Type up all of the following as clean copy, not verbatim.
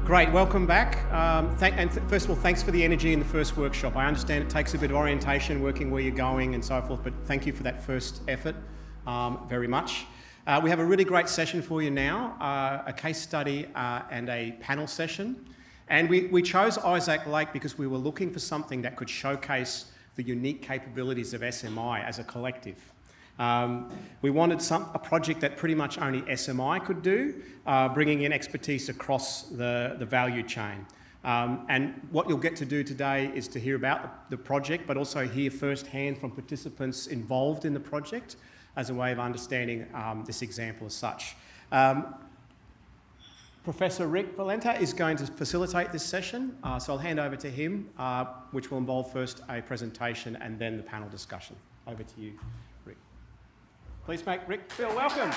Great, welcome back. First of all, thanks for the energy in the first workshop. I understand it takes a bit of orientation, working where you're going and so forth, but thank you for that first effort very much. We have a really great session for you now, a case study and a panel session. And we chose Izok Lake because we were looking for something that could showcase the unique capabilities of SMI as a collective. We wanted a project that pretty much only SMI could do, bringing in expertise across the value chain. And what you'll get to do today is to hear about the project, but also hear firsthand from participants involved in the project as a way of understanding this example as such. Professor Rick Valenta is going to facilitate this session, so I'll hand over to him, which will involve first a presentation and then the panel discussion. Over to you. Please make Rick feel welcome.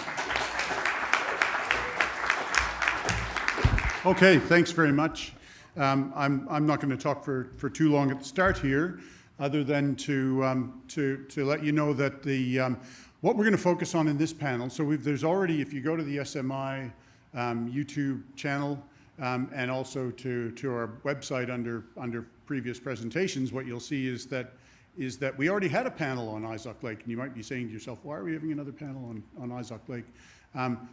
Okay, thanks very much. I'm not going to talk for too long at the start here, other than to let you know that what we're going to focus on in this panel. So there's already, if you go to the SMI YouTube channel and also to our website under previous presentations, what you'll see is that we already had a panel on Izok Lake, and you might be saying to yourself, why are we having another panel on Izok Lake?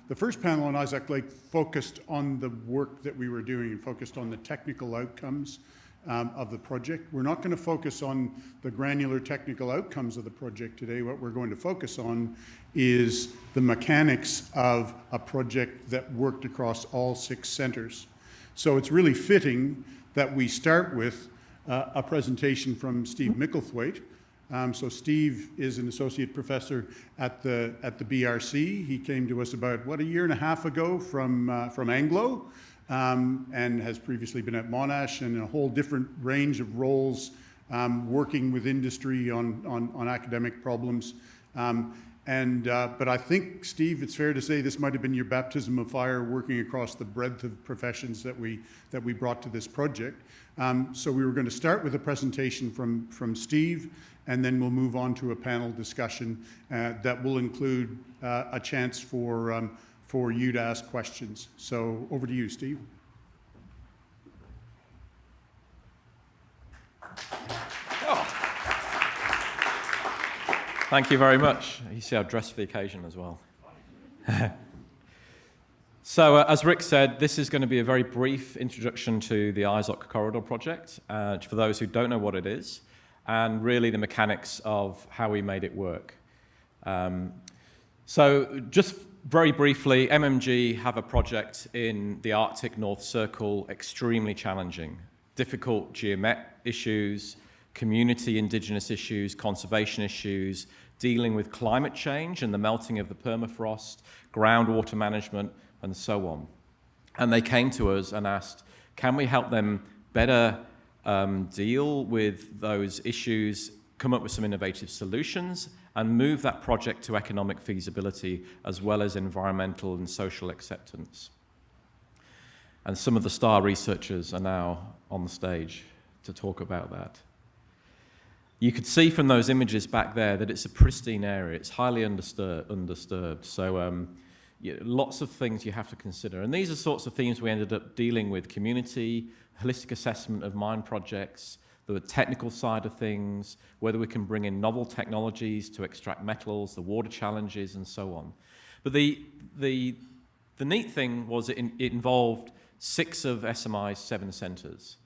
The first panel on Izok Lake focused on the work that we were doing and focused on the technical outcomes of the project. We're not going to focus on the granular technical outcomes of the project today. What we're going to focus on is the mechanics of a project that worked across all 6 centers. So it's really fitting that we start with a presentation from Steve Micklethwaite. So Steve is an associate professor at the BRC. He came to us about, a year and a half ago from Anglo, and has previously been at Monash and in a whole different range of roles, working with industry on academic problems. But I think, Steve, it's fair to say this might have been your baptism of fire, working across the breadth of professions that we brought to this project. So we were going to start with a presentation from Steve, and then we'll move on to a panel discussion that will include a chance for you to ask questions. So over to you, Steve. Thank you very much. You see, I've dressed for the occasion as well. So, as Rick said, this is going to be a very brief introduction to the Izok Corridor project, for those who don't know what it is, and really the mechanics of how we made it work. So, just very briefly, MMG have a project in the Arctic North Circle, extremely challenging, difficult geomet issues, community indigenous issues, conservation issues, dealing with climate change and the melting of the permafrost, groundwater management, and so on. And they came to us and asked, can we help them better deal with those issues, come up with some innovative solutions, and move that project to economic feasibility as well as environmental and social acceptance. And some of the star researchers are now on the stage to talk about that. You could see from those images back there that it's a pristine area. It's highly undisturbed. So lots of things you have to consider. And these are sorts of themes we ended up dealing with: community, holistic assessment of mine projects, the technical side of things, whether we can bring in novel technologies to extract metals, the water challenges, and so on. But the neat thing was it involved 6 of SMI's 7 centres.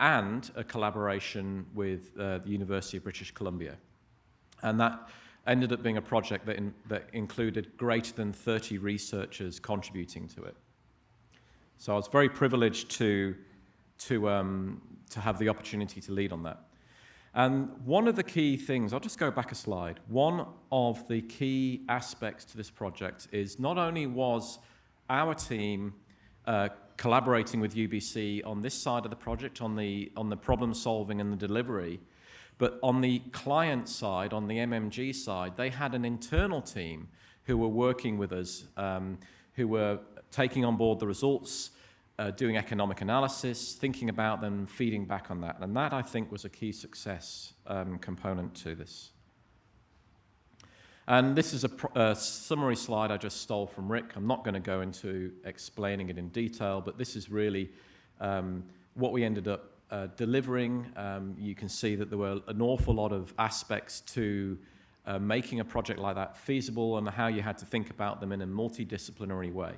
And a collaboration with the University of British Columbia. And that ended up being a project that included greater than 30 researchers contributing to it. So I was very privileged to have the opportunity to lead on that. And one of the key things, I'll just go back a slide, one of the key aspects to this project is not only was our team collaborating with UBC on this side of the project, on the problem solving and the delivery, but on the client side, on the MMG side, they had an internal team who were working with us, who were taking on board the results, doing economic analysis, thinking about them, feeding back on that. And that, I think, was a key success component to this. And this is a summary slide I just stole from Rick. I'm not going to go into explaining it in detail, but this is really what we ended up delivering. You can see that there were an awful lot of aspects to making a project like that feasible and how you had to think about them in a multidisciplinary way.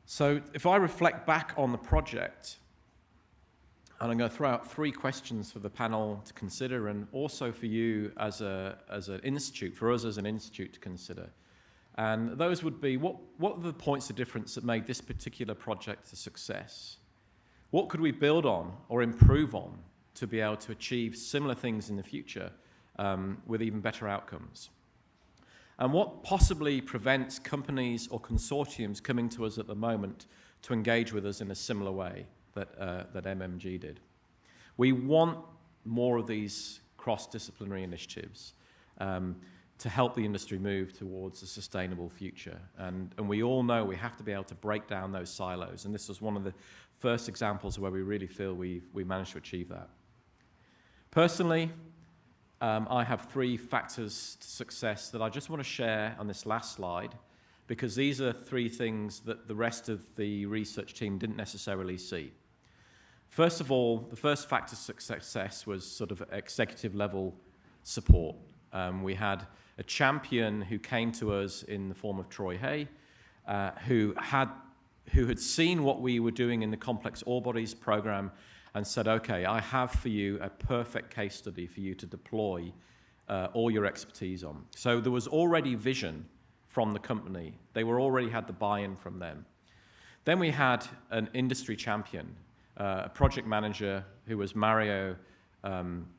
So if I reflect back on the project, and I'm going to throw out 3 questions for the panel to consider, and also for you as an institute, for us as an institute to consider. And those would be, what are the points of difference that made this particular project a success? What could we build on or improve on to be able to achieve similar things in the future with even better outcomes? And what possibly prevents companies or consortiums coming to us at the moment to engage with us in a similar way that MMG did? We want more of these cross-disciplinary initiatives to help the industry move towards a sustainable future. And we all know we have to be able to break down those silos. And this was one of the first examples where we really feel we managed to achieve that. Personally, I have 3 factors to success that I just want to share on this last slide, because these are 3 things that the rest of the research team didn't necessarily see. First of all, the first factor to success was sort of executive level support. We had a champion who came to us in the form of Troy Hay, who had seen what we were doing in the Complex Orebodies Program and said, okay, I have for you a perfect case study for you to deploy all your expertise on. So there was already vision from the company. They already had the buy-in from them. Then we had an industry champion, a project manager who was Mario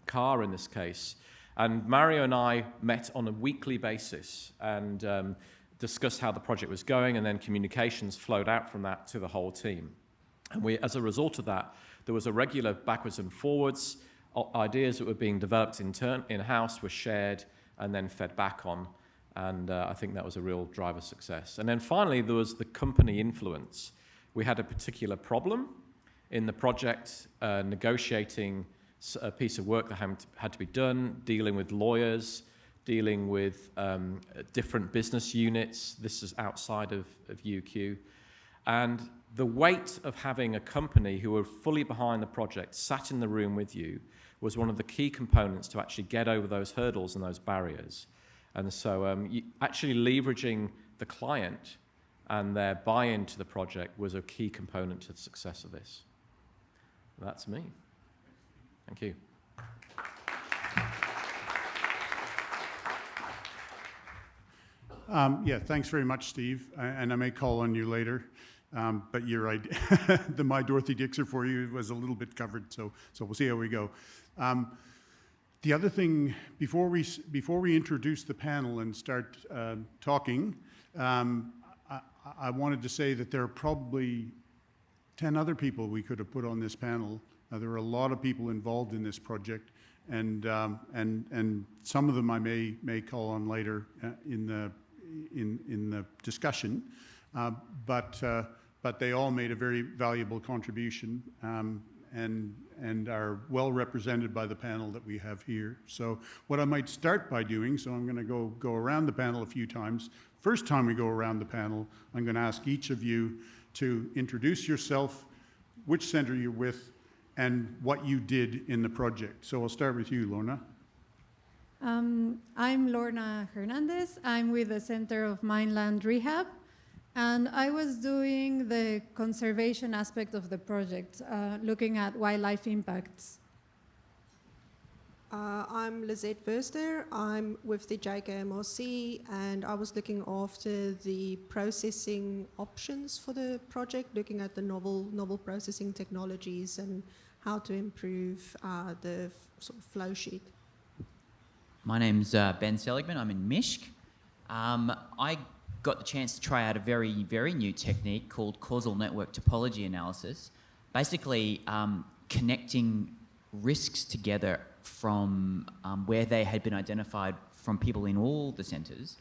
Carr in this case. And Mario and I met on a weekly basis and discussed how the project was going, and then communications flowed out from that to the whole team. And as a result of that, there was a regular backwards and forwards. Ideas that were being developed in-house were shared and then fed back on. And I think that was a real driver of success. And then finally, there was the company influence. We had a particular problem in the project, negotiating a piece of work that had to be done, dealing with lawyers, dealing with different business units. This is outside of UQ. And the weight of having a company who were fully behind the project, sat in the room with you, was one of the key components to actually get over those hurdles and those barriers. And so actually leveraging the client and their buy-in to the project was a key component to the success of this. That's me. Thank you. Yeah, thanks very much, Steve. And I may call on you later, but you're right. My Dorothy Dixer for you was a little bit covered, so we'll see how we go. The other thing, before we introduce the panel and start talking, I wanted to say that there are probably 10 other people we could have put on this panel. There are a lot of people involved in this project, and some of them I may call on later in the discussion, but they all made a very valuable contribution and are well represented by the panel that we have here. So what I might start by doing, so I'm going to go around the panel a few times. First time we go around the panel, I'm going to ask each of you to introduce yourself, which center you're with, and what you did in the project. So I'll start with you, Lorna. I'm Lorna Hernandez. I'm with the Center of Mineland Rehab, and I was doing the conservation aspect of the project, looking at wildlife impacts. I'm Lizette Verster. I'm with the JKMRC, and I was looking after the processing options for the project, looking at the novel processing technologies and how to improve the sort of flow sheet. My name's Ben Seligman. I'm in Mishk. I got the chance to try out a very, very new technique called causal network topology analysis, basically connecting risks together from where they had been identified from people in all the centres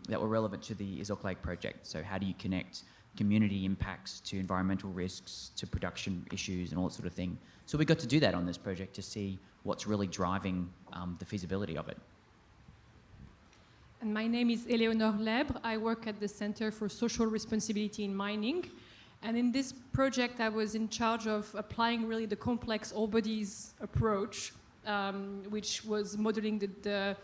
that were relevant to the Izok Lake project. So how do you connect community impacts, to environmental risks, to production issues and all that sort of thing. So we got to do that on this project to see what's really driving the feasibility of it. And my name is Eleonore Lebre. I work at the Center for Social Responsibility in Mining. And in this project, I was in charge of applying really the complex Orebodies approach, which was modeling the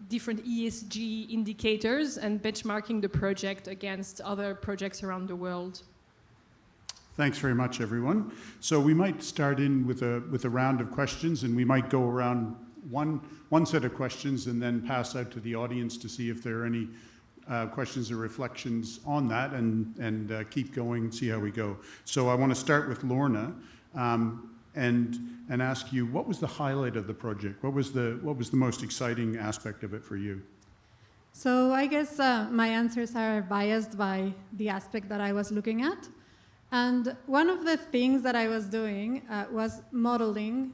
different ESG indicators and benchmarking the project against other projects around the world. Thanks very much, everyone. So we might start in with a round of questions, and we might go around one set of questions and then pass out to the audience to see if there are any questions or reflections on that, and keep going and see how we go. So I want to start with Lorna and ask you, what was the highlight of the project? What was the most exciting aspect of it for you? So I guess my answers are biased by the aspect that I was looking at. And one of the things that I was doing was modeling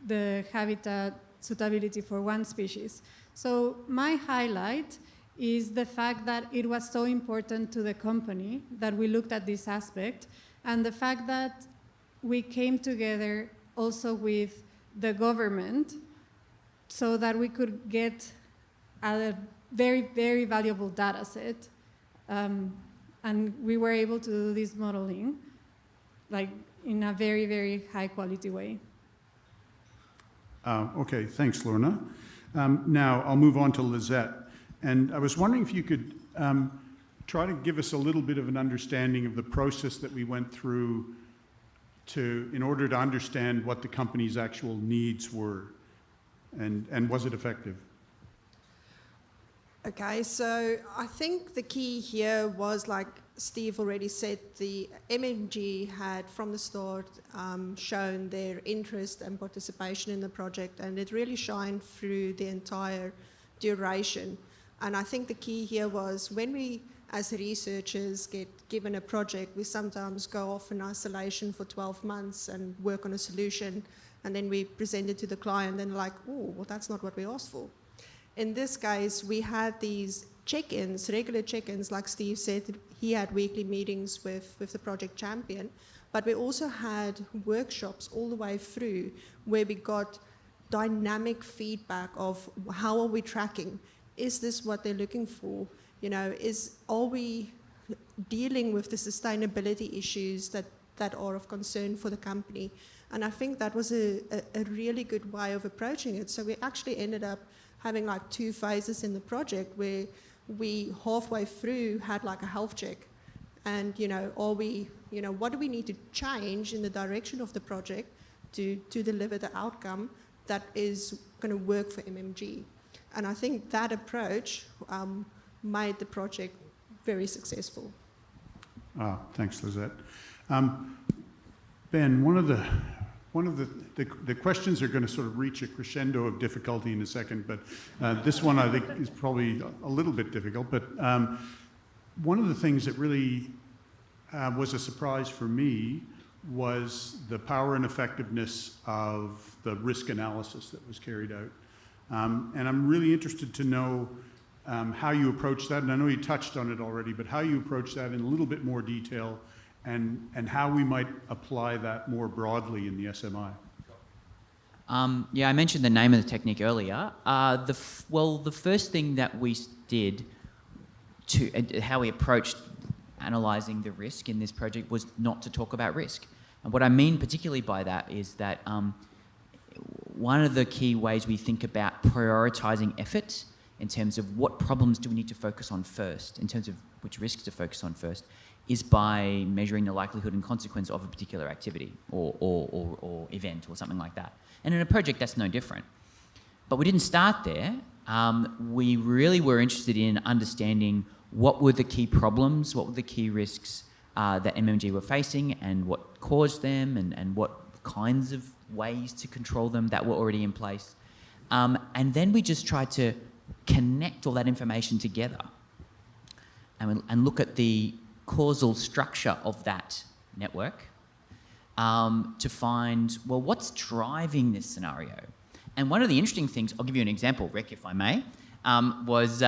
the habitat suitability for one species. So my highlight is the fact that it was so important to the company that we looked at this aspect, and the fact that we came together also with the government so that we could get a very, very valuable data set. And we were able to do this modeling like in a very, very high quality way. Okay, thanks, Lorna. Now I'll move on to Lizette. And I was wondering if you could try to give us a little bit of an understanding of the process that we went through in order to understand what the company's actual needs were, and was it effective? Okay, so I think the key here was, like Steve already said, the MMG had from the start shown their interest and participation in the project, and it really shined through the entire duration. And I think the key here was, when we as researchers get given a project, we sometimes go off in isolation for 12 months and work on a solution, and then we present it to the client and like, oh, well, that's not what we asked for. In this case, we had these check-ins, regular check-ins, like Steve said, he had weekly meetings with the project champion, but we also had workshops all the way through where we got dynamic feedback of how are we tracking? Is this what they're looking for? You know, are we dealing with the sustainability issues that are of concern for the company? And I think that was a really good way of approaching it. So we actually ended up having like 2 phases in the project where we halfway through had like a health check. And, you know, what do we need to change in the direction of the project to deliver the outcome that is going to work for MMG? And I think that approach made the project very successful. Thanks, Lizette. Ben, one of the questions are going to sort of reach a crescendo of difficulty in a second, but this one I think is probably a little bit difficult. But one of the things that really was a surprise for me was the power and effectiveness of the risk analysis that was carried out. And I'm really interested to know how you approach that, and I know you touched on it already, but how you approach that in a little bit more detail, and how we might apply that more broadly in the SMI. Yeah, I mentioned the name of the technique earlier. The first thing that we did how we approached analysing the risk in this project was not to talk about risk. And what I mean particularly by that is that one of the key ways we think about prioritising effort in terms of what problems do we need to focus on first, in terms of which risks to focus on first, is by measuring the likelihood and consequence of a particular activity or event or something like that. And in a project, that's no different. But we didn't start there. We really were interested in understanding what were the key problems, what were the key risks that MMG were facing, and what caused them, and what kinds of ways to control them that were already in place. And then we just tried to connect all that information together and look at the causal structure of that network to find, well, what's driving this scenario? And one of the interesting things, I'll give you an example, Rick, if I may. was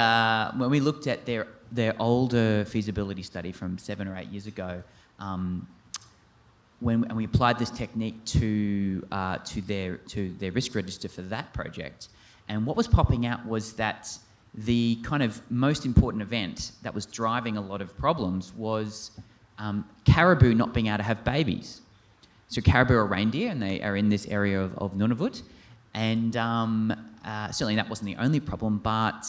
when we looked at their older feasibility study from 7 or 8 years ago, and we applied this technique to their risk register for that project. And what was popping out was that the kind of most important event that was driving a lot of problems was caribou not being able to have babies. So caribou are reindeer, and they are in this area of Nunavut. And certainly that wasn't the only problem, but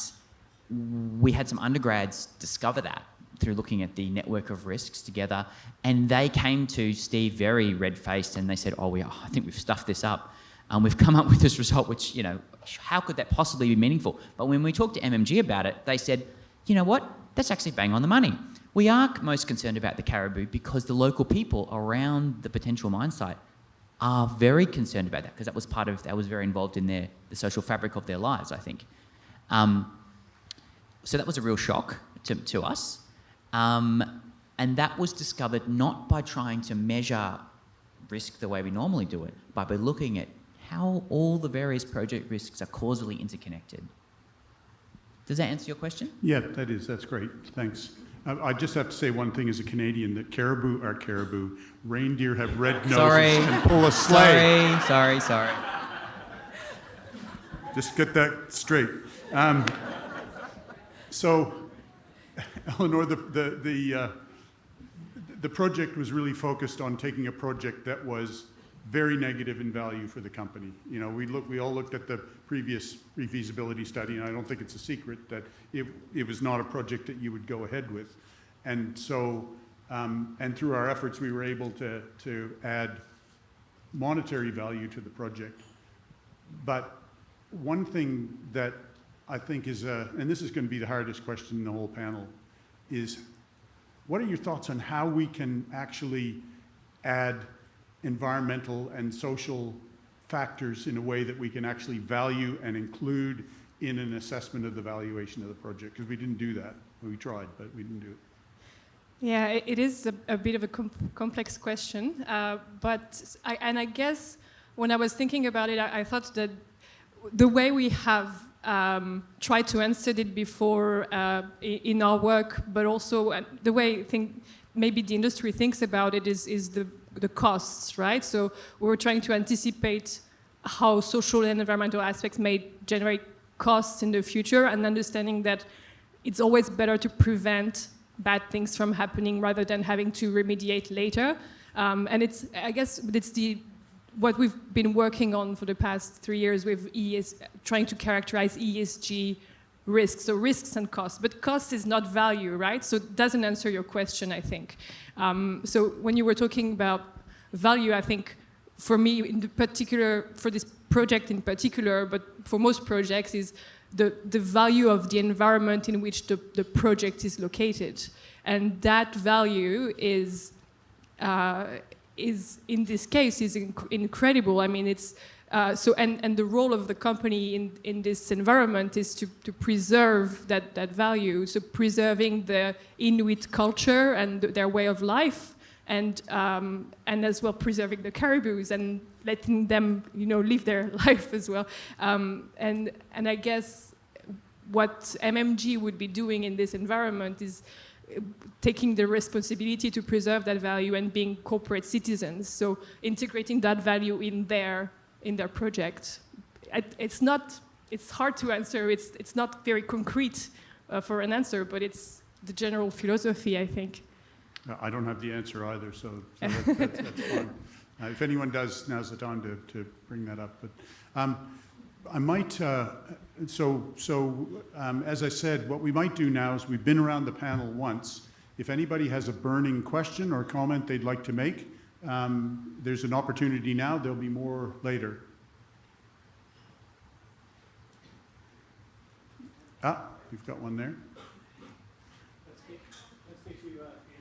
we had some undergrads discover that through looking at the network of risks together. And they came to Steve very red-faced, and they said, I think we've stuffed this up. We've come up with this result, which, how could that possibly be meaningful? But when we talked to MMG about it, they said, you know what? That's actually bang on the money. We are most concerned about the caribou because the local people around the potential mine site are very concerned about that, because that was very involved in the social fabric of their lives, I think. So that was a real shock to us. And that was discovered not by trying to measure risk the way we normally do it, but by looking at how all the various project risks are causally interconnected. Does that answer your question? Yeah, that's great. Thanks. I just have to say one thing as a Canadian, that caribou are caribou. Reindeer have red noses and pull a sleigh. Sorry. Just get that straight. So, Eleanor, the project was really focused on taking a project that was very negative in value for the company. We all looked at the previous pre-feasibility study, and I don't think it's a secret that it was not a project that you would go ahead with. And so, and through our efforts, we were able to add monetary value to the project. But one thing that I think is, and this is going to be the hardest question in the whole panel, is what are your thoughts on how we can actually add environmental and social factors in a way that we can actually value and include in an assessment of the valuation of the project? Because we didn't do that. We tried, but we didn't do it. Yeah, it is a bit of a complex question, but I guess when I was thinking about it, I thought that the way we have tried to answer it before in our work, but also the way I think maybe the industry thinks about it is the costs, right? So we're trying to anticipate how social and environmental aspects may generate costs in the future, and understanding that it's always better to prevent bad things from happening rather than having to remediate later. And I guess it's what we've been working on for the past 3 years with trying to characterize ESG risks, so risks and costs. But cost is not value, right? So it doesn't answer your question, I think. So when you were talking about value, I think for me, for this project in particular, but for most projects, is the value of the environment in which the project is located. And that value is in this case is incredible. I mean, it's and the role of the company in this environment is to preserve that value. So preserving the Inuit culture and their way of life, and as well preserving the caribous and letting them live their life as well. And I guess what MMG would be doing in this environment is taking the responsibility to preserve that value and being corporate citizens. So integrating that value in their project. It's hard to answer. It's not very concrete for an answer, but it's the general philosophy, I think. I don't have the answer either, so that's fine. If anyone does, now's the time to bring that up. But I might, as I said, what we might do now is we've been around the panel once. If anybody has a burning question or comment they'd like to make, there's an opportunity now. There'll be more later. We've got one there.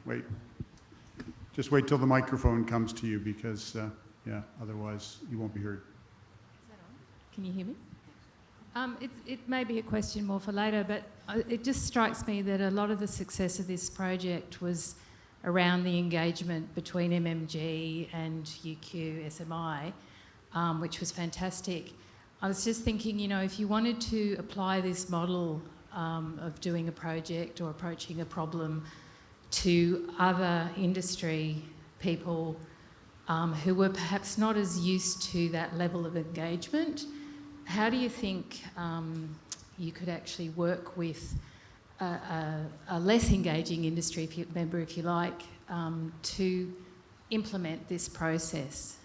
Wait. Just wait till the microphone comes to you, because, otherwise you won't be heard. Is that on? Can you hear me? It may be a question more for later, but it just strikes me that a lot of the success of this project was around the engagement between MMG and UQ SMI, which was fantastic. I was just thinking, you know, if you wanted to apply this model of doing a project or approaching a problem to other industry people who were perhaps not as used to that level of engagement, how do you think you could actually work with a less engaging industry member, if you like, to implement this process?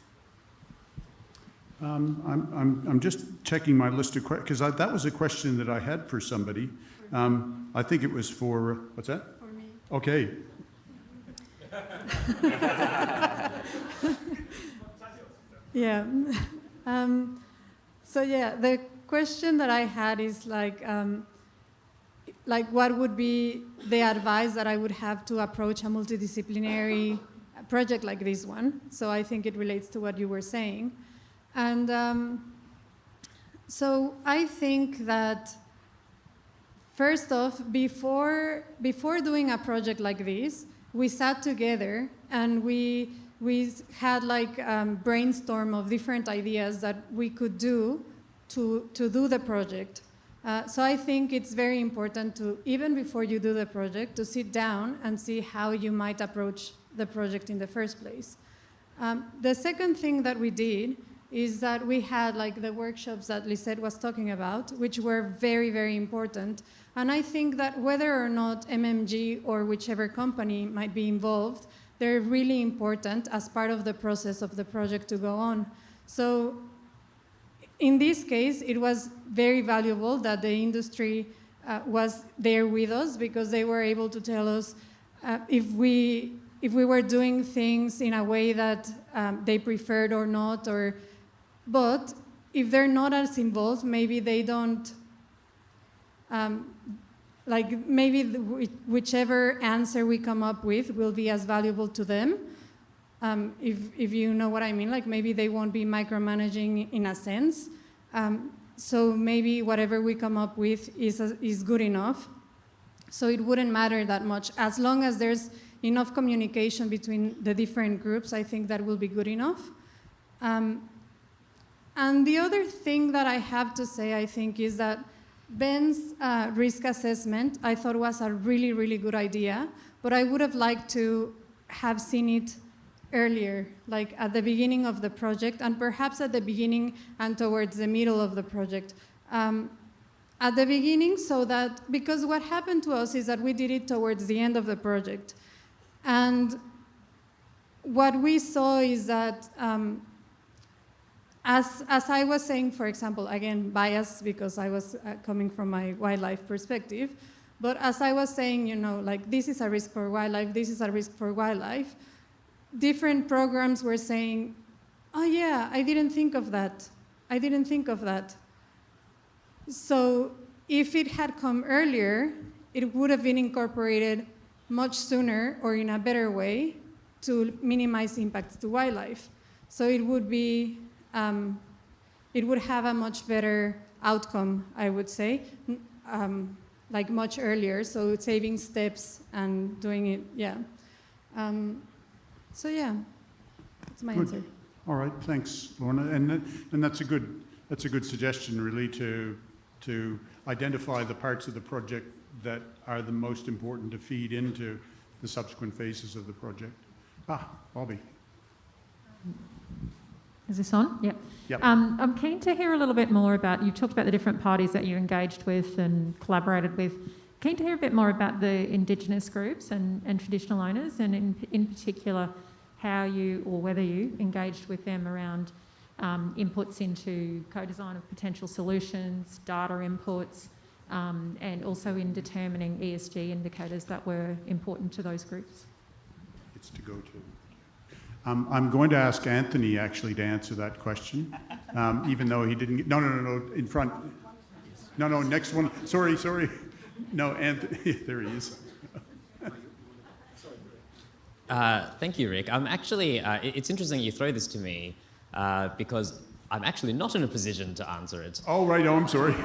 I'm just checking my list of questions, because that was a question that I had for somebody. I think it was for, what's that? For me. Okay. Yeah. So yeah, the question that I had is like what would be the advice that I would have to approach a multidisciplinary project like this one? So I think it relates to what you were saying. And so I think that first off, before doing a project like this, we sat together and we had like brainstorm of different ideas that we could do to do the project. So I think it's very important to, even before you do the project, to sit down and see how you might approach the project in the first place. The second thing that we did is that we had like the workshops that Lisette was talking about, which were very, very important. And I think that whether or not MMG or whichever company might be involved, they're really important as part of the process of the project to go on. So in this case, it was very valuable that the industry was there with us, because they were able to tell us if we were doing things in a way that they preferred or not, but if they're not as involved, maybe they don't, whichever answer we come up with will be as valuable to them. If you know what I mean, like maybe they won't be micromanaging in a sense. So maybe whatever we come up with is good enough. So it wouldn't matter that much. As long as there's enough communication between the different groups, I think that will be good enough. And the other thing that I have to say, I think, is that Ben's risk assessment, I thought was a really, really good idea, but I would have liked to have seen it earlier, like at the beginning of the project, and perhaps at the beginning and towards the middle of the project. At the beginning, so that, because what happened to us is that we did it towards the end of the project. And what we saw is that, as I was saying, for example, again, bias, because I was coming from my wildlife perspective, but as I was saying, you know, like this is a risk for wildlife, this is a risk for wildlife, different programs were saying, oh yeah, I didn't think of that. I didn't think of that. So if it had come earlier, it would have been incorporated much sooner or in a better way to minimize impacts to wildlife. So it would be, it would have a much better outcome, I would say, like much earlier. So saving steps and doing it, yeah. So yeah, that's my answer. All right, thanks, Lorna. And that's a good suggestion, really, to identify the parts of the project that are the most important to feed into the subsequent phases of the project. Bobby. Is this on? Yep. Yep. I'm keen to hear a little bit more about, you've talked about the different parties that you engaged with and collaborated with. Keen to hear a bit more about the Indigenous groups and traditional owners, and in particular, how you, or whether you, engaged with them around inputs into co-design of potential solutions, data inputs, and also in determining ESG indicators that were important to those groups. It's to go to. I'm going to ask Anthony, actually, to answer that question, even though he didn't. No, in front. No, next one. Sorry. No, Anthony, there he is. Thank you, Rick. Actually, it's interesting you throw this to me because I'm actually not in a position to answer it. Oh, right. Oh, I'm sorry.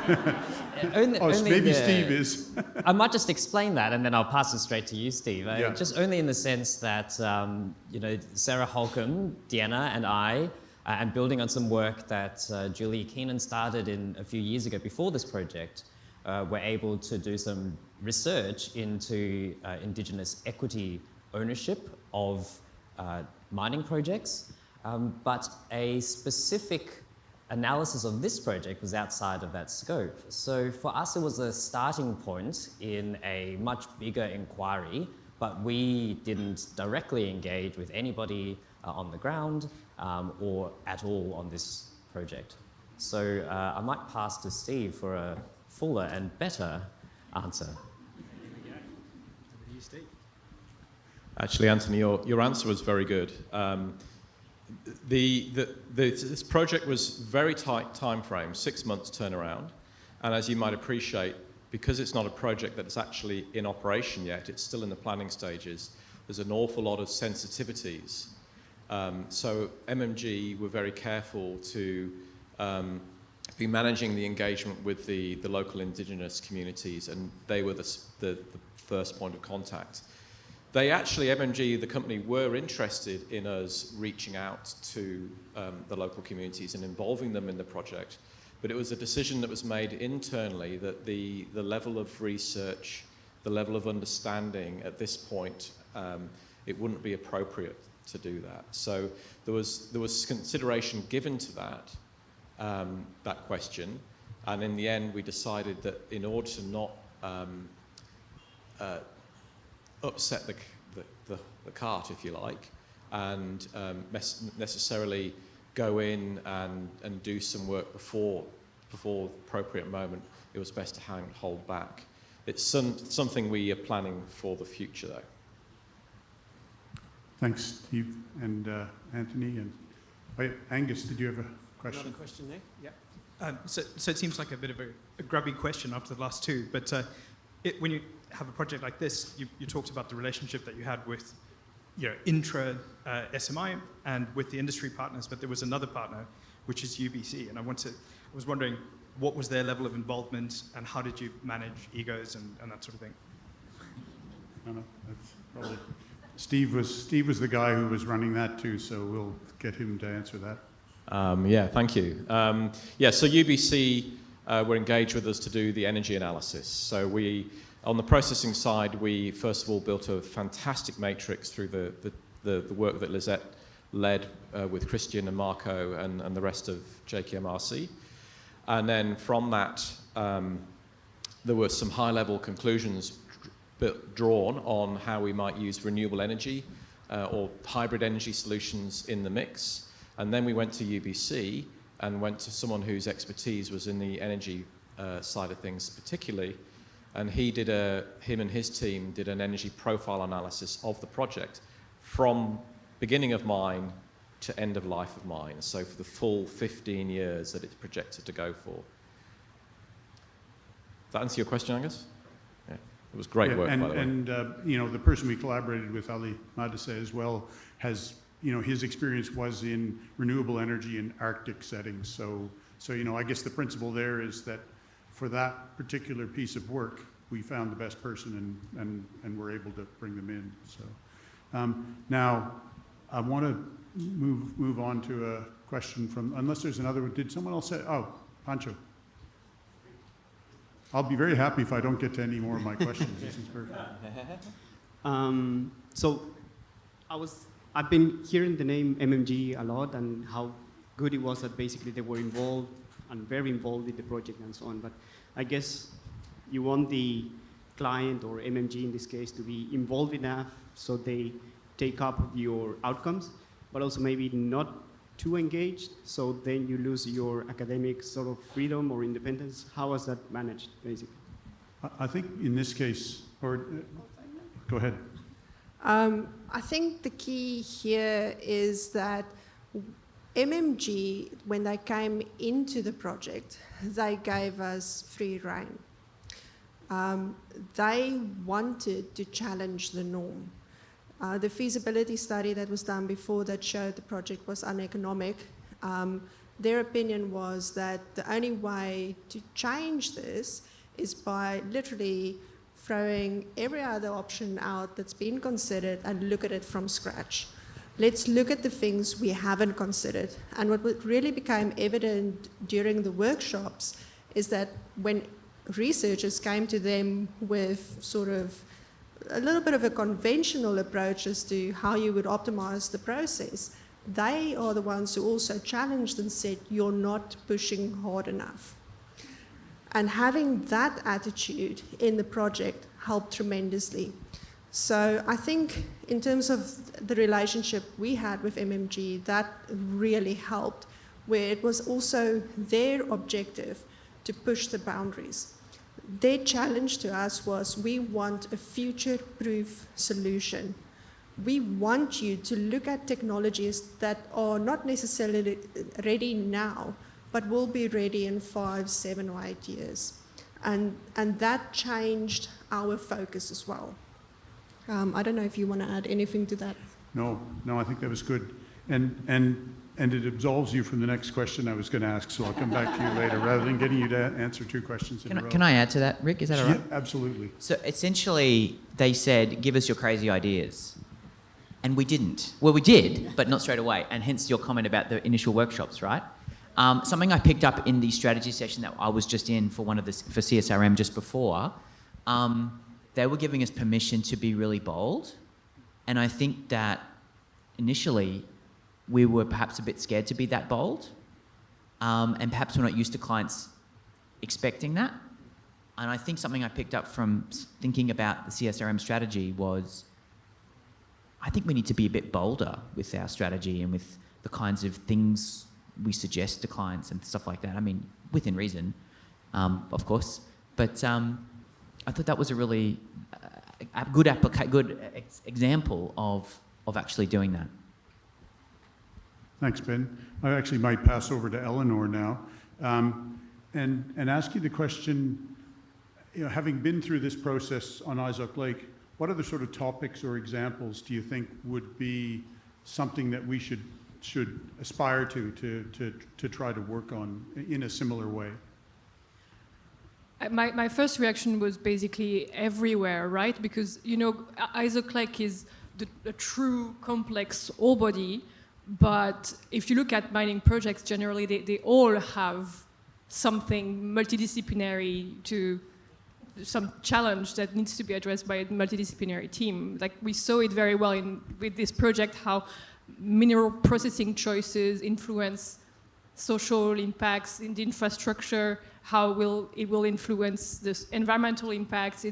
Maybe Steve is. I might just explain that, and then I'll pass it straight to you, Steve. Yeah. Just only in the sense that, Sarah Holcomb, Deanna, and I And building on some work that Julie Keenan started in a few years ago before this project, we're able to do some research into Indigenous equity ownership of mining projects, but a specific analysis of this project was outside of that scope. So for us, it was a starting point in a much bigger inquiry, but we didn't directly engage with anybody on the ground or at all on this project. So I might pass to Steve for a fuller and better answer. Actually, Anthony, your answer was very good. This project was very tight time frame, 6 months turnaround, and as you might appreciate, because it's not a project that's actually in operation yet, it's still in the planning stages, there's an awful lot of sensitivities. So MMG were very careful to be managing the engagement with the local Indigenous communities, and they were the first point of contact. They actually, MMG, the company, were interested in us reaching out to the local communities and involving them in the project, but it was a decision that was made internally that the level of research, the level of understanding at this point, it wouldn't be appropriate to do that. So there was consideration given to that question, and in the end we decided that in order to not upset the cart, if you like, and necessarily go in and do some work before the appropriate moment, it was best to hold back. It's something we are planning for the future, though. Thanks, Steve and Anthony. And Angus, did you have a question? Another question there? Yeah. So it seems like a bit of a grubby question after the last two, but when you have a project like this, you talked about the relationship that you had with intra SMI and with the industry partners, but there was another partner, which is UBC, and I was wondering what was their level of involvement and how did you manage egos and that sort of thing? No, that's probably... Steve was the guy who was running that too, so we'll get him to answer that. Yeah, thank you. So UBC were engaged with us to do the energy analysis. So on the processing side, we first of all built a fantastic matrix through the work that Lisette led with Christian and Marco and the rest of JKMRC. And then from that, there were some high-level conclusions drawn on how we might use renewable energy or hybrid energy solutions in the mix. And then we went to UBC and went to someone whose expertise was in the energy side of things particularly. And him and his team did an energy profile analysis of the project from beginning of mine to end of life of mine. So for the full 15 years that it's projected to go for. Does that answer your question, Angus? Yeah. It was great work, by the way. And the person we collaborated with, Ali Madase, as well, has, his experience was in renewable energy in Arctic settings. So I guess the principle there is that for that particular piece of work, we found the best person and were able to bring them in. So now I want to move on to a question from, unless there's another one. Did someone else say, oh, Pancho. I'll be very happy if I don't get to any more of my questions. This is perfect. So I've been hearing the name MMG a lot and how good it was that basically they were involved and very involved in the project and so on. But I guess you want the client, or MMG in this case, to be involved enough so they take up your outcomes, but also maybe not too engaged, so then you lose your academic sort of freedom or independence. How was that managed, basically? I think in this case, go ahead. I think the key here is that MMG, when they came into the project, they gave us free rein. They wanted to challenge the norm. The feasibility study that was done before that showed the project was uneconomic. Their opinion was that the only way to change this is by literally throwing every other option out that's been considered and look at it from scratch. let's look at the things we haven't considered. And what really became evident during the workshops is that when researchers came to them with sort of a little bit of a conventional approach as to how you would optimize the process, they are the ones who also challenged and said, you're not pushing hard enough. And having that attitude in the project helped tremendously. So I think in terms of the relationship we had with MMG, that really helped, where it was also their objective to push the boundaries. Their challenge to us was, we want a future-proof solution. We want you to look at technologies that are not necessarily ready now, but will be ready in 5, 7, or 8 years. And that changed our focus as well. I don't know if you want to add anything to that. No, I think that was good. And it absolves you from the next question I was going to ask, so I'll come back to you later, rather than getting you to answer 2 questions in a row. Can I add to that, Rick? Is that all right? Yeah, absolutely. So essentially, they said, give us your crazy ideas. And we didn't. Well, we did, but not straight away. And hence your comment about the initial workshops, right? Something I picked up in the strategy session that I was just in for for CSRM just before, they were giving us permission to be really bold. And I think that initially we were perhaps a bit scared to be that bold. And perhaps we're not used to clients expecting that. And I think something I picked up from thinking about the CSRM strategy was, I think we need to be a bit bolder with our strategy and with the kinds of things we suggest to clients and stuff like that. I mean, within reason, of course. But I thought that was a really good example of actually doing that. Thanks, Ben. I actually might pass over to Eleanor now and ask you the question, having been through this process on Izok Lake, what other sort of topics or examples do you think would be something that we should aspire to try to work on in a similar way? My first reaction was basically everywhere, right? Because, Izok Lake is a true complex ore body, but if you look at mining projects generally, they all have something multidisciplinary to some challenge that needs to be addressed by a multidisciplinary team. Like we saw it very well with this project, how mineral processing choices influence social impacts in the infrastructure, how it will influence the environmental impacts.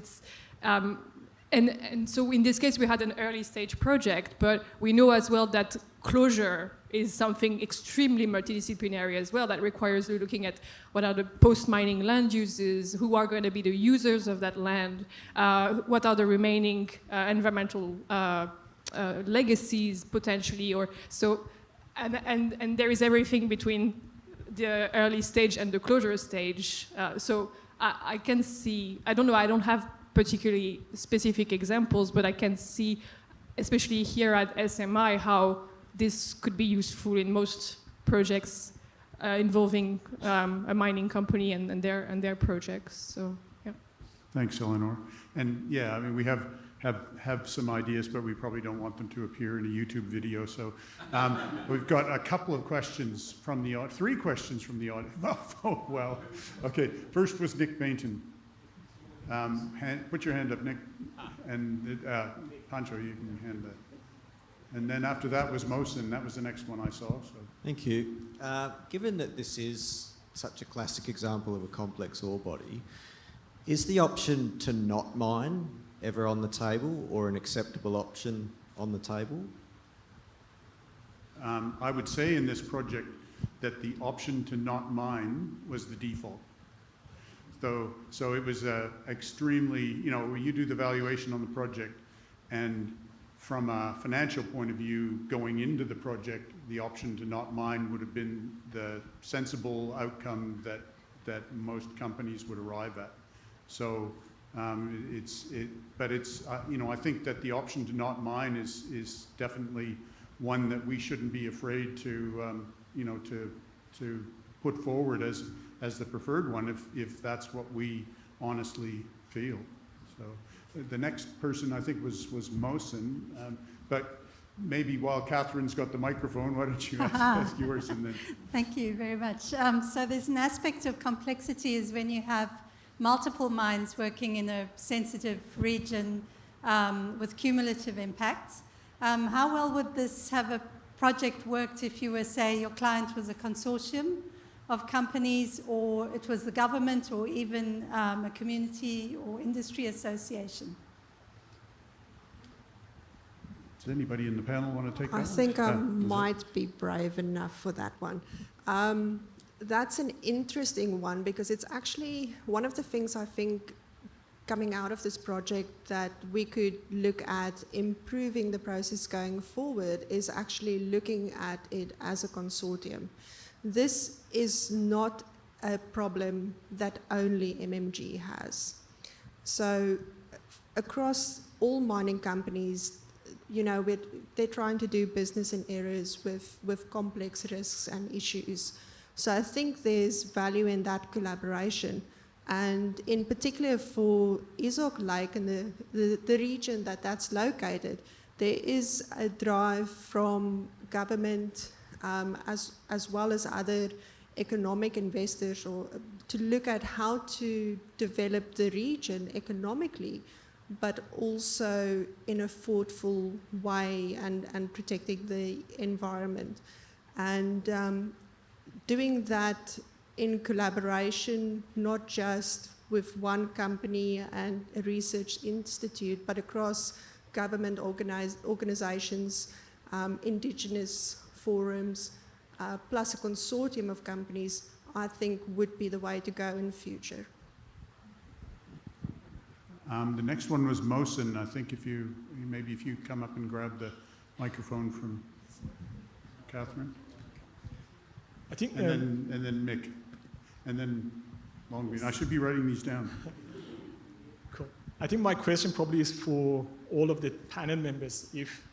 And so in this case, we had an early stage project, but we know as well that closure is something extremely multidisciplinary as well, that requires looking at what are the post-mining land uses, who are going to be the users of that land, what are the remaining environmental legacies potentially, and there is everything between the early stage and the closure stage. So I can see, I don't know, I don't have particularly specific examples, but I can see, especially here at SMI, how this could be useful in most projects involving a mining company and their projects. So, yeah. Thanks, Eleanor. And yeah, I mean, we have some ideas, but we probably don't want them to appear in a YouTube video. So we've got a couple of questions from the audience, 3 questions from the audience. Oh, well. Okay, first was Nick Bainton. Put your hand up, Nick. And Pancho, you can hand that. And then after that was Mohsen. That was the next one I saw. So. Thank you. Given that this is such a classic example of a complex ore body, is the option to not mine ever on the table, or an acceptable option on the table? I would say in this project that the option to not mine was the default. So it was extremely, you do the valuation on the project, and from a financial point of view, going into the project, the option to not mine would have been the sensible outcome that most companies would arrive at. So I think that the option to not mine is definitely one that we shouldn't be afraid to put forward as the preferred one if that's what we honestly feel. So the next person I think was Mohsen, but maybe while Catherine's got the microphone, why don't you ask yours and then... Thank you very much. So there's an aspect of complexity is when you have multiple mines working in a sensitive region with cumulative impacts. How well would this have a project worked if you were, say, your client was a consortium of companies, or it was the government, or even a community or industry association? Does anybody in the panel want to take that? I think I might be brave enough for that one. That's an interesting one because it's actually one of the things I think coming out of this project that we could look at improving the process going forward is actually looking at it as a consortium. This is not a problem that only MMG has. So across all mining companies, you know, they're trying to do business in areas with complex risks and issues. So I think there's value in that collaboration. And in particular for Izok Lake and the region that's located, there is a drive from government as well as other economic investors to look at how to develop the region economically, but also in a thoughtful way and protecting the environment. And doing that in collaboration, not just with one company and a research institute, but across government organizations, indigenous forums, plus a consortium of companies, I think would be the way to go in the future. The next one was Mohsen. I think if you come up and grab the microphone from Catherine. I think, and then Mick, and then Longbean. I should be writing these down. Cool. I think my question probably is for all of the panel members. If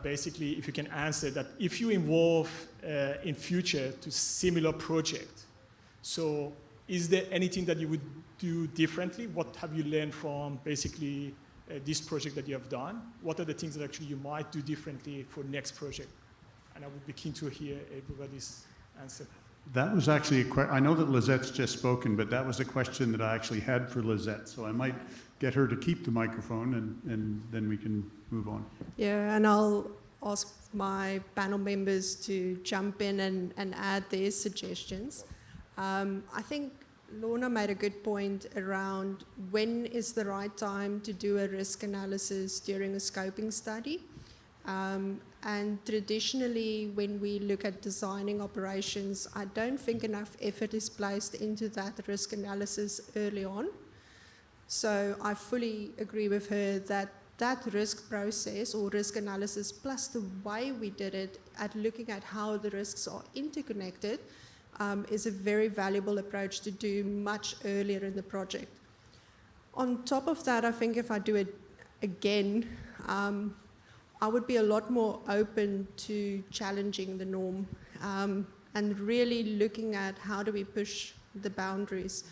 basically, if you can answer that, if you involve in future to similar project, so is there anything that you would do differently? What have you learned from basically this project that you have done? What are the things that actually you might do differently for next project? And I would be keen to hear everybody's answer. That was actually I know that Lizette's just spoken, but that was a question that I actually had for Lizette. So I might get her to keep the microphone and then we can move on. Yeah, and I'll ask my panel members to jump in and add their suggestions. I think Lorna made a good point around when is the right time to do a risk analysis during a scoping study. And traditionally, when we look at designing operations, I don't think enough effort is placed into that risk analysis early on. So I fully agree with her that that risk process or risk analysis plus the way we did it at looking at how the risks are interconnected is a very valuable approach to do much earlier in the project. On top of that, I think if I do it again, I would be a lot more open to challenging the norm and really looking at how do we push the boundaries.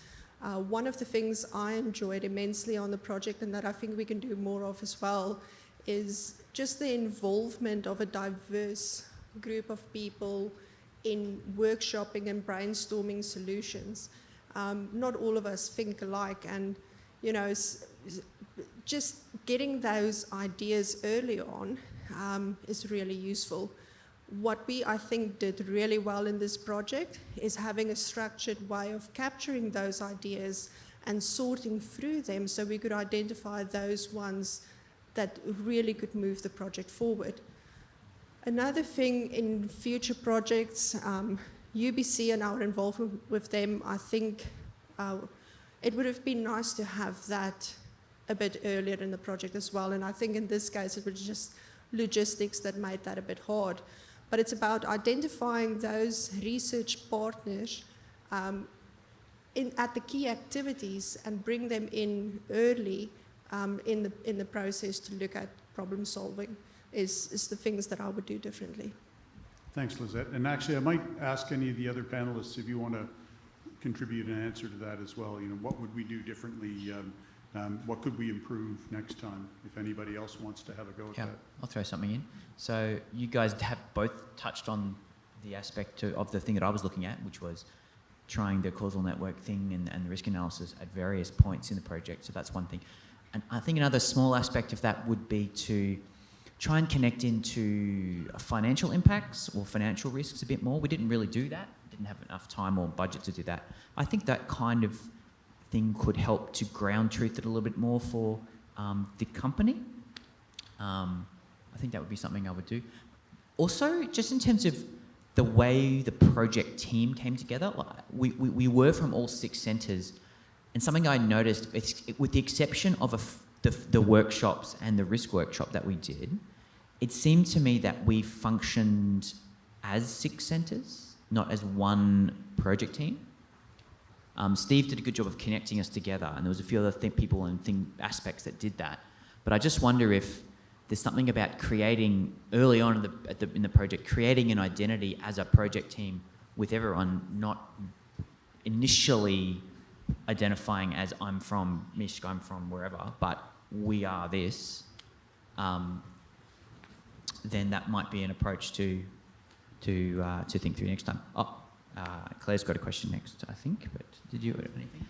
One of the things I enjoyed immensely on the project and that I think we can do more of as well is just the involvement of a diverse group of people in workshopping and brainstorming solutions. Not all of us think alike, and you know, just getting those ideas early on is really useful. What we, I think, did really well in this project is having a structured way of capturing those ideas and sorting through them so we could identify those ones that really could move the project forward. Another thing in future projects, UBC and our involvement with them, I think it would have been nice to have that a bit earlier in the project as well. And I think in this case, it was just logistics that made that a bit hard. But it's about identifying those research partners at the key activities and bring them in early in the process to look at problem solving is the things that I would do differently. Thanks, Lizette. And actually, I might ask any of the other panelists if you want to contribute an answer to that as well. You know, what would we do differently what could we improve next time, if anybody else wants to have a go at that. I'll throw something in. So you guys have both touched on the aspect of the thing that I was looking at, which was trying the causal network thing and the risk analysis at various points in the project. So that's one thing. And I think another small aspect of that would be to try and connect into financial impacts or financial risks a bit more. We didn't really do that. Didn't have enough time or budget to do that. I think that kind of thing could help to ground truth it a little bit more for the company. I think that would be something I would do. Also, just in terms of the way the project team came together, we were from all 6 centres, and something I noticed, with the exception of the workshops and the risk workshop that we did, it seemed to me that we functioned as 6 centres, not as one project team. Steve did a good job of connecting us together, and there was a few other people and aspects that did that. But I just wonder if there's something about creating, early on in the project, creating an identity as a project team with everyone, not initially identifying as I'm from Mishk, I'm from wherever, but we are this, then that might be an approach to think through next time. Claire's got a question next, I think, but did you have anything?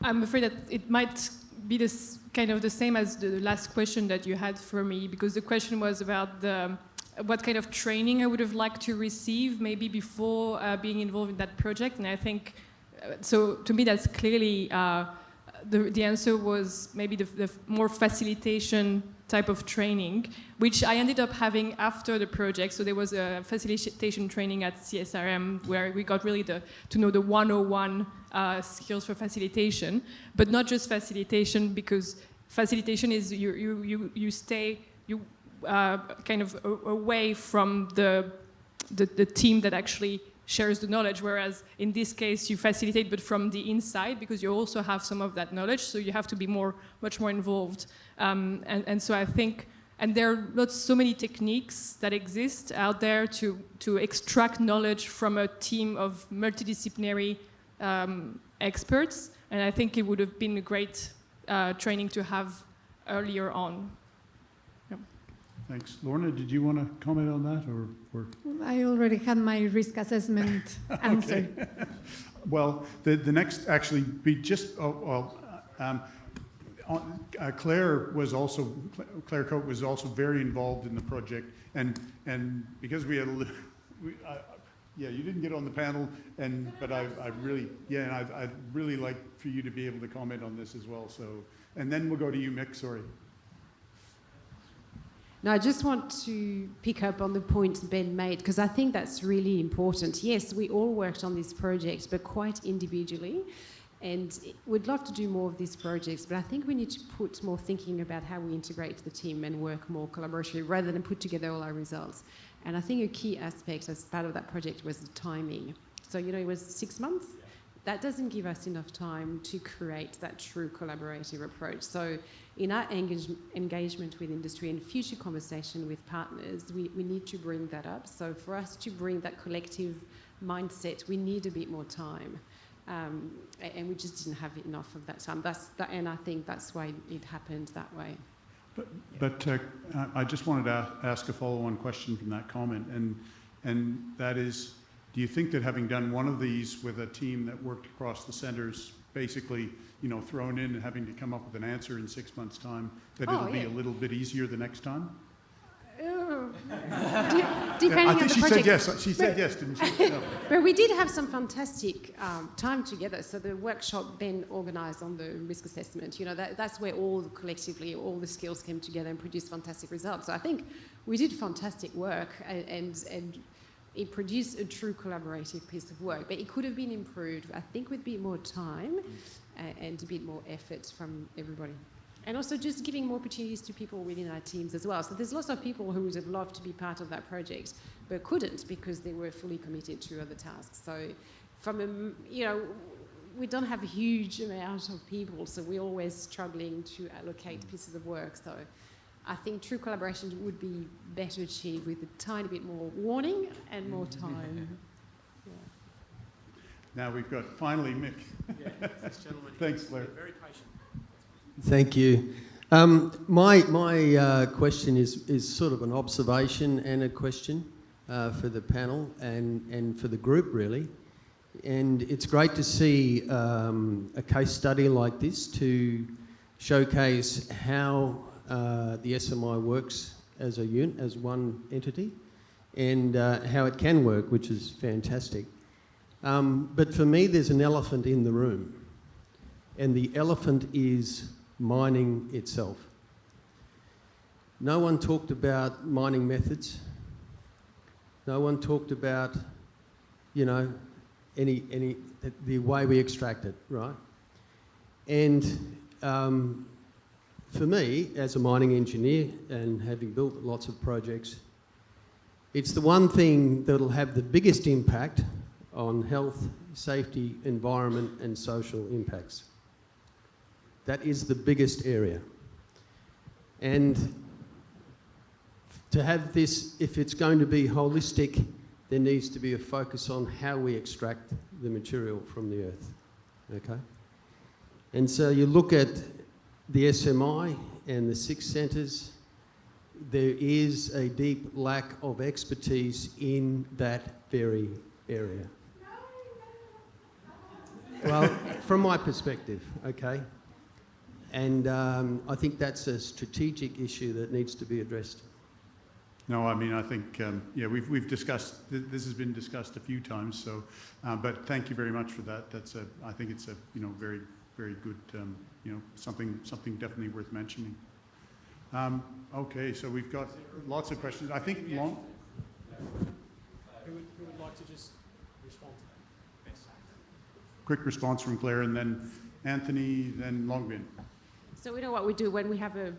I'm afraid that it might be this kind of the same as the last question that you had for me, because the question was about what kind of training I would have liked to receive maybe before being involved in that project. And I think, so to me that's clearly, the answer was maybe the more facilitation type of training, which I ended up having after the project. So there was a facilitation training at CSRM where we got really to know the 101 skills for facilitation, but not just facilitation, because facilitation is you stay kind of away from the team that actually shares the knowledge, whereas in this case you facilitate but from the inside, because you also have some of that knowledge, so you have to be much more involved. And so I think, and there are not so many techniques that exist out there to extract knowledge from a team of multidisciplinary experts, and I think it would have been a great training to have earlier on. Yeah. Thanks. Lorna, did you want to comment on that, or? I already had my risk assessment answer. Well, the next actually be just, Claire Coate was also very involved in the project, and because we had you didn't get on the panel, but I'd really like for you to be able to comment on this as well. So, and then we'll go to you, Mick. Sorry. No, I just want to pick up on the point Ben made, because I think that's really important. Yes, we all worked on this project, but quite individually. And we'd love to do more of these projects, but I think we need to put more thinking about how we integrate the team and work more collaboratively rather than put together all our results. And I think a key aspect as part of that project was the timing. So, it was 6 months. That doesn't give us enough time to create that true collaborative approach. So in our engagement with industry and future conversation with partners, we need to bring that up. So for us to bring that collective mindset, we need a bit more time. And we just didn't have enough of that time. And I think that's why it happened that way. But I just wanted to ask a follow-on question from that comment, and that is, do you think that having done one of these with a team that worked across the centres, basically, thrown in and having to come up with an answer in 6 months' time, that it'll be a little bit easier the next time? Depending I think on the she project. said yes. She said yes, didn't she? No. But we did have some fantastic time together. So the workshop Ben organised on the risk assessment, that's where collectively all the skills came together and produced fantastic results. So I think we did fantastic work, and it produced a true collaborative piece of work. But it could have been improved, I think, with a bit more time and a bit more effort from everybody. And also just giving more opportunities to people within our teams as well. So there's lots of people who would have loved to be part of that project, but couldn't because they were fully committed to other tasks. So we don't have a huge amount of people, so we're always struggling to allocate pieces of work. So I think true collaboration would be better achieved with a tiny bit more warning and more time. Yeah. Now we've got, finally, Mick. Yeah, this gentleman. Thanks, Claire. Very patient. Thank you. My question is sort of an observation and a question for the panel and for the group, really. And it's great to see a case study like this to showcase how the SMI works as a unit, as one entity, and how it can work, which is fantastic. But for me, there's an elephant in the room, and the elephant is mining itself. No one talked about mining methods. No one talked about, you know, the way we extract it, right? And for me, as a mining engineer and having built lots of projects, it's the one thing that'll have the biggest impact on health, safety, environment, and social impacts. That is the biggest area. And to have this, if it's going to be holistic, there needs to be a focus on how we extract the material from the earth, okay? And so you look at the SMI and the 6 centres, there is a deep lack of expertise in that very area. Well, from my perspective, okay? And I think that's a strategic issue that needs to be addressed. No, I mean, I think, yeah, we've discussed, this has been discussed a few times, so, but thank you very much for that. That's I think it's a, you know, very, very good, you know, something definitely worth mentioning. Okay, so we've got lots of questions. I think Who would like to just respond to that? Quick response from Claire, and then Anthony, then Longbin. So we know what we do when we have a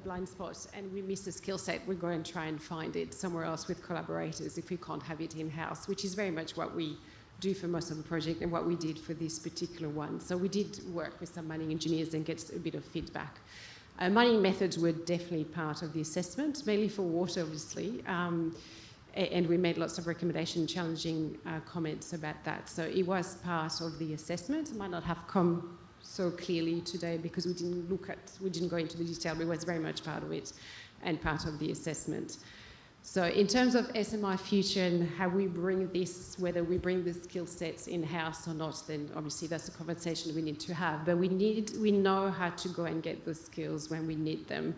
blind spot and we miss a skill set, we go and try and find it somewhere else with collaborators if we can't have it in-house, which is very much what we do for most of the project and what we did for this particular one. So we did work with some mining engineers and get a bit of feedback. Mining methods were definitely part of the assessment, mainly for water, obviously, and we made lots of recommendation, challenging comments about that. So it was part of the assessment. It might not have come so clearly today because we didn't go into the detail, but it was very much part of it and part of the assessment. So in terms of SMI future and how we bring this, whether we bring the skill sets in-house or not, then obviously that's a conversation we need to have. But we know how to go and get those skills when we need them.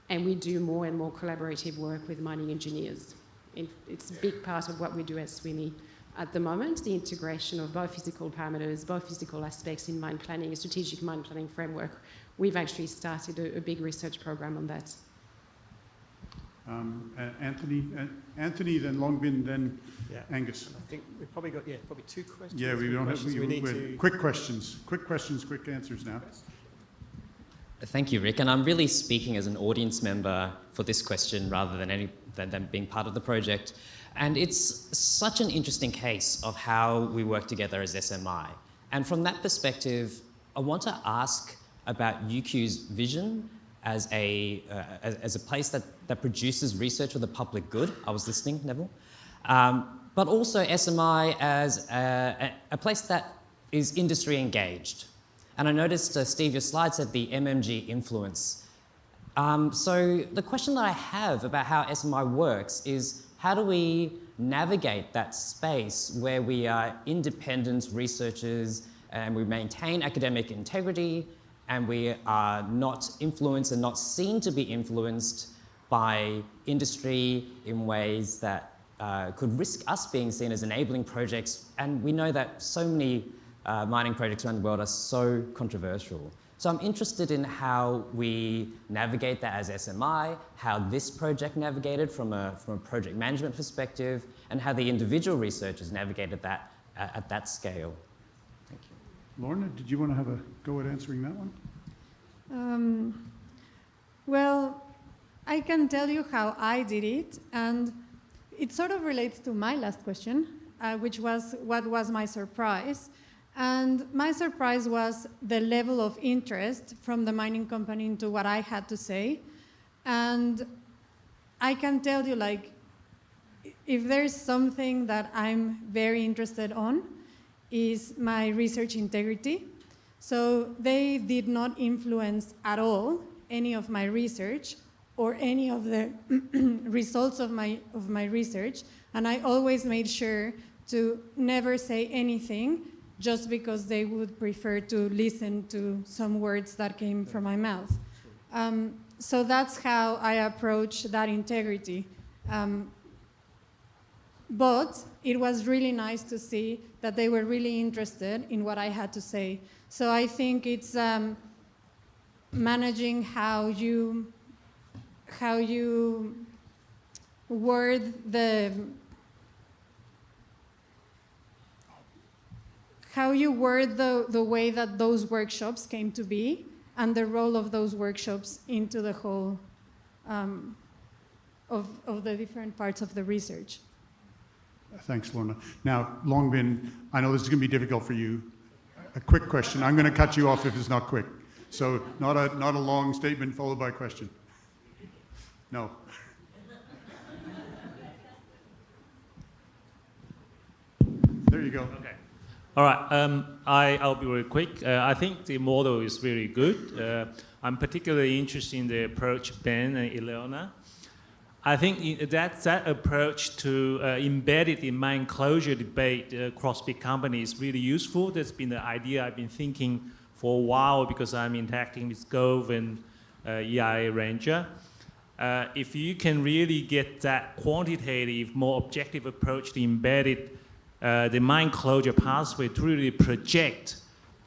And we do more and more collaborative work with mining engineers. It's a big part of what we do at SWMI at the moment, the integration of biophysical parameters, biophysical aspects in mine planning, a strategic mine planning framework. We've actually started a big research program on that. Anthony, then Longbin, then Angus. I think we've probably got, probably 2 questions. Yeah, we don't have, we need to... Quick questions, quick answers now. Thank you, Rick. And I'm really speaking as an audience member for this question rather than being part of the project. And it's such an interesting case of how we work together as SMI. And from that perspective, I want to ask about UQ's vision as a place that produces research for the public good. I was listening, Neville. But also SMI as a place that is industry engaged. And I noticed, Steve, your slide said the MMG influence. So the question that I have about how SMI works is, how do we navigate that space where we are independent researchers and we maintain academic integrity and we are not influenced and not seen to be influenced by industry in ways that could risk us being seen as enabling projects? And we know that so many mining projects around the world are so controversial. So I'm interested in how we navigate that as SMI, how this project navigated from a project management perspective, and how the individual researchers navigated that at that scale. Thank you. Lorna, did you want to have a go at answering that one? Well, I can tell you how I did it, and it sort of relates to my last question, which was, what was my surprise? And my surprise was the level of interest from the mining company into what I had to say. And I can tell you, like, if there's something that I'm very interested on, is my research integrity. So they did not influence at all any of my research or any of the results of my research. And I always made sure to never say anything just because they would prefer to listen to some words that came from my mouth. So that's how I approach that integrity. But it was really nice to see that they were really interested in what I had to say. So I think it's managing how you word the way that those workshops came to be and the role of those workshops into the whole of the different parts of the research. Thanks, Lorna. Now, Longbin, I know this is going to be difficult for you. A quick question. I'm going to cut you off if it's not quick. So not a long statement followed by a question. No. There you go. Okay. All right. I'll be very quick. I think the model is really good. I'm particularly interested in the approach Ben and Eleona. I think that approach to embedded in mine closure debate across big companies is really useful. That's been the idea I've been thinking for a while because I'm interacting with Gove and EIA Ranger. If you can really get that quantitative, more objective approach to embedded the mine closure pathway to really project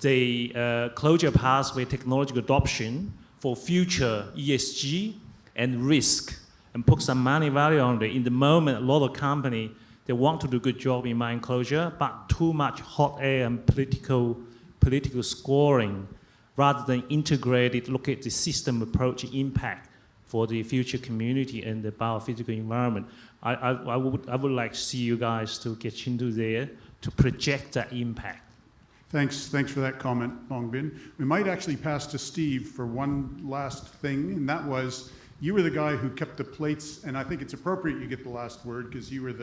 the closure pathway technological adoption for future ESG and risk, and put some money value on it. In the moment, a lot of companies, they want to do a good job in mine closure, but too much hot air and political scoring, rather than integrated, look at the system approach impact for the future community and the biophysical environment. I would like to see you guys to get into there to project that impact. Thanks for that comment, Longbin. We might actually pass to Steve for one last thing, and that was, you were the guy who kept the plates, and I think it's appropriate you get the last word because you were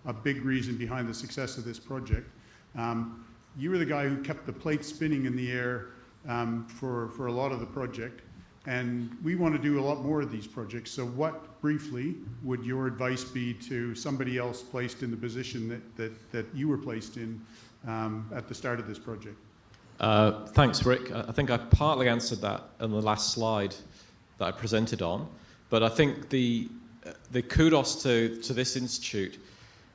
a big reason behind the success of this project. You were the guy who kept the plates spinning in the air for a lot of the project, and we want to do a lot more of these projects. So what, briefly, would your advice be to somebody else placed in the position that you were placed in at the start of this project? Thanks, Rick. I think I partly answered that on the last slide that I presented on. But I think the kudos to this institute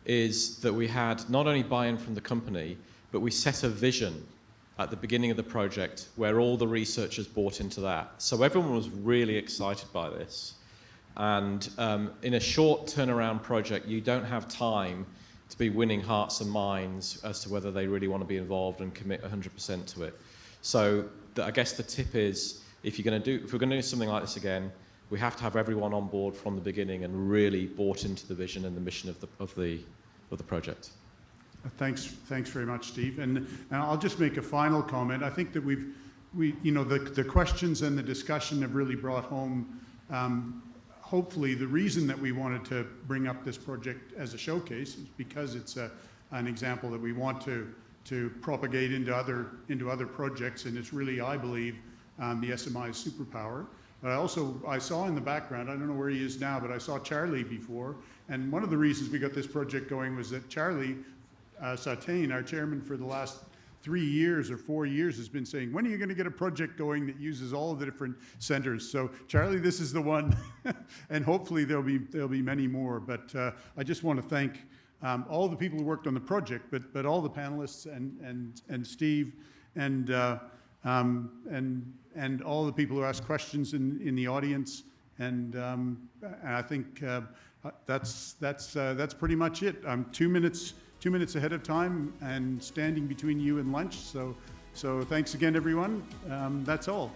is that we had not only buy-in from the company, but we set a vision at the beginning of the project where all the researchers bought into that. So everyone was really excited by this. And in a short turnaround project, you don't have time to be winning hearts and minds as to whether they really want to be involved and commit 100% to it. So I guess the tip is, if we're going to do something like this again, we have to have everyone on board from the beginning and really bought into the vision and the mission of the project. Thanks very much, Steve. And I'll just make a final comment. I think that the questions and the discussion have really brought home, hopefully, the reason that we wanted to bring up this project as a showcase is because it's an example that we want to propagate into other projects, and it's really, I believe, the SMI's superpower. But I saw in the background, I don't know where he is now, but I saw Charlie before, and one of the reasons we got this project going was that Charlie Sartain, our chairman for the last 3 years or 4 years, has been saying, when are you going to get a project going that uses all of the different centers? So Charlie, this is the one, and hopefully there'll be many more. But I just want to thank all the people who worked on the project, but all the panelists and Steve and all the people who asked questions in the audience, and I think that's pretty much it. I'm 2 minutes ahead of time and standing between you and lunch. So thanks again, everyone. That's all.